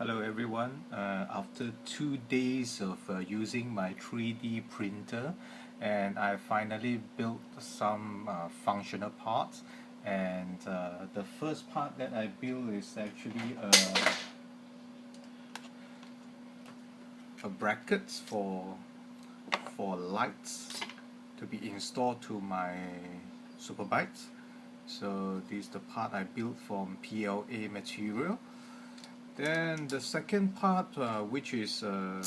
Hello everyone. After 2 days of using my 3D printer, and I finally built some functional parts. And the first part that I built is actually a brackets for lights to be installed to my Superbikes. So this is the part I built from PLA material. Then the second part, which is a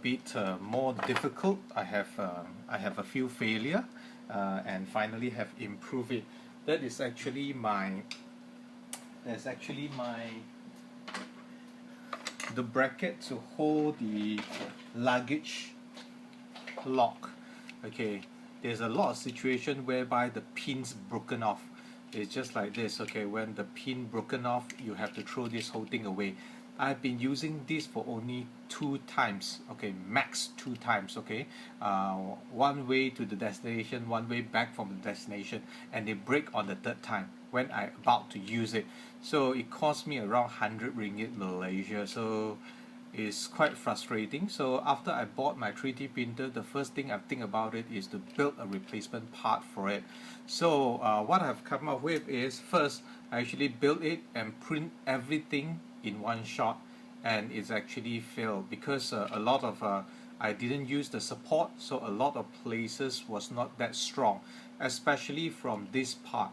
bit more difficult. I have a few failure, and finally have improved it. That is actually my the bracket to hold the luggage lock. Okay, there's a lot of situation whereby the pin's broken off. It's just like this. Okay, when the pin broken off, you have to throw this whole thing away. I've been using this for only 2 times. Okay, max 2 times. Okay, one way to the destination, one way back from the destination, and they break on the 3rd time when I about to use it. So it cost me around 100 ringgit Malaysia. So it's quite frustrating. So after I bought my 3D printer, the first thing I think about it is to build a replacement part for it. So what I've come up with is, first I actually built it and print everything in one shot, and it's actually failed because a lot of I didn't use the support, so a lot of places was not that strong, especially from this part.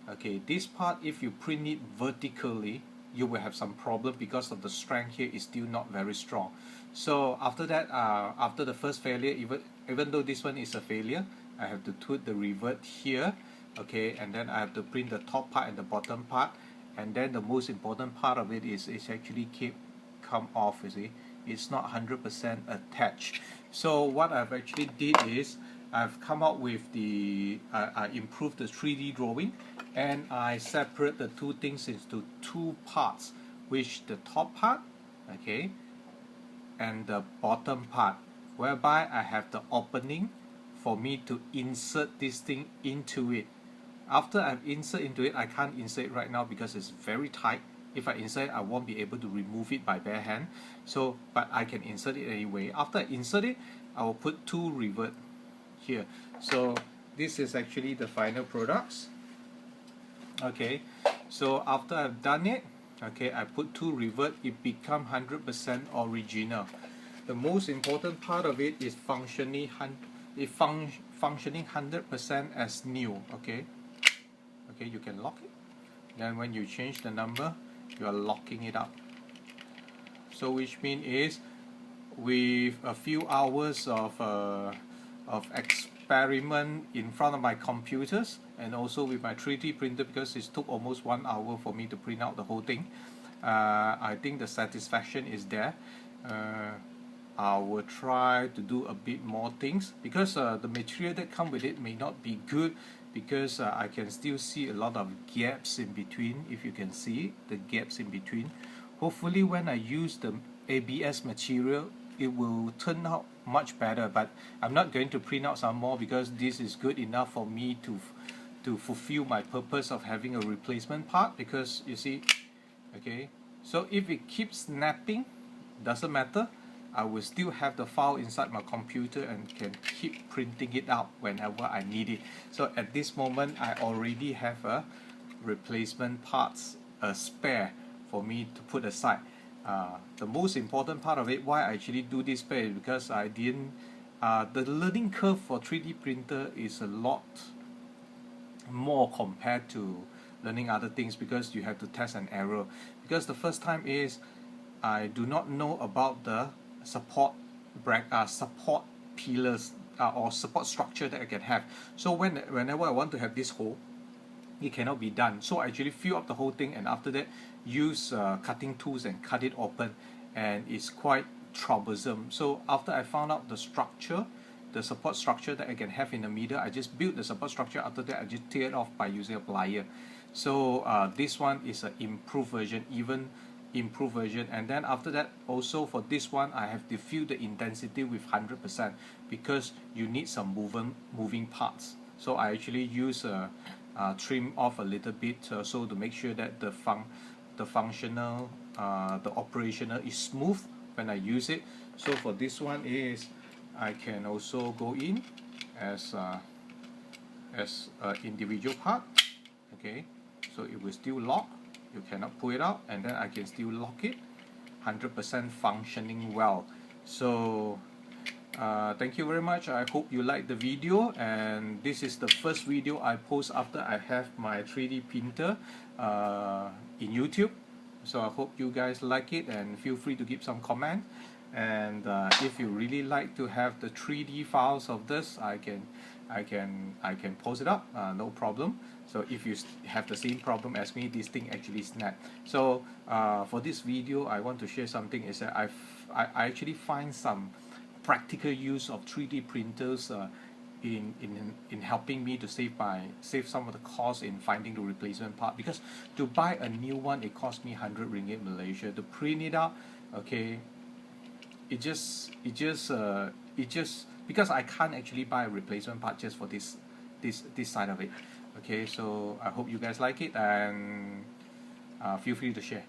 Okay, this part, if you print it vertically, you will have some problem because of the strength here is still not very strong. So after that, after the first failure, even though this one is a failure, I have to put the revert here. Okay, and then I have to print the top part and the bottom part, and then the most important part of it is it's actually come off. You see, it's not 100% attached. So what I've actually did is I've come up with I improved the 3D drawing, and I separate the two things into 2 parts, which the top part, okay, and the bottom part, whereby I have the opening for me to insert this thing into it. After I've insert into it, I can't insert it right now because it's very tight. If I insert it, I won't be able to remove it by bare hand. So, but I can insert it anyway. After I insert it, I will put 2 revert here. So this is actually the final products. Okay, so after I've done it, okay, I put 2 revert, it become 100% original. The most important part of it is functioning 100% as new. Okay, you can lock it. Then when you change the number, you are locking it up. So which means is, with a few hours of experiment in front of my computers, and also with my 3D printer, because it took almost 1 hour for me to print out the whole thing, I think the satisfaction is there. I will try to do a bit more things, because the material that come with it may not be good, because I can still see a lot of gaps in between. If you can see the gaps in between, hopefully when I use the ABS material, it will turn out much better. But I'm not going to print out some more, because this is good enough for me to fulfill my purpose of having a replacement part. Because you see, okay, so if it keeps snapping, doesn't matter, I will still have the file inside my computer and can keep printing it out whenever I need it. So at this moment, I already have a replacement parts, a spare for me to put aside. The most important part of it, why I actually do this spare, is because I didn't the learning curve for 3D printer is a lot more compared to learning other things, because you have to test and error. Because the first time is, I do not know about the support pillars or support structure that I can have. So whenever I want to have this hole, it cannot be done. So I actually fill up the whole thing, and after that use cutting tools and cut it open, and it's quite troublesome. So after I found out the structure, the support structure that I can have in the middle, I just built the support structure. After that, I just tear it off by using a plier. So this one is an improved version, even improved version. And then after that, also for this one, I have to fill the intensity with 100%, because you need some moving parts. So I actually use trim off a little bit, so to make sure that the functional, the operational is smooth when I use it. So for this one is I can also go in as an individual part. Okay, so it will still lock, you cannot pull it out, and then I can still lock it, 100% functioning well. So thank you very much. I hope you like the video, and this is the first video I post after I have my 3D printer in YouTube. So I hope you guys like it, and feel free to give some comment. And if you really like to have the 3D files of this, I can post it up, no problem. So if you have the same problem as me, this thing actually snapped. So for this video, I want to share something is that I actually find some practical use of 3D printers in helping me to save some of the cost in finding the replacement part, because to buy a new one it cost me 100 ringgit Malaysia. To print it out, okay, it just because I can't actually buy a replacement part just for this side of it. Okay, so I hope you guys like it, and feel free to share.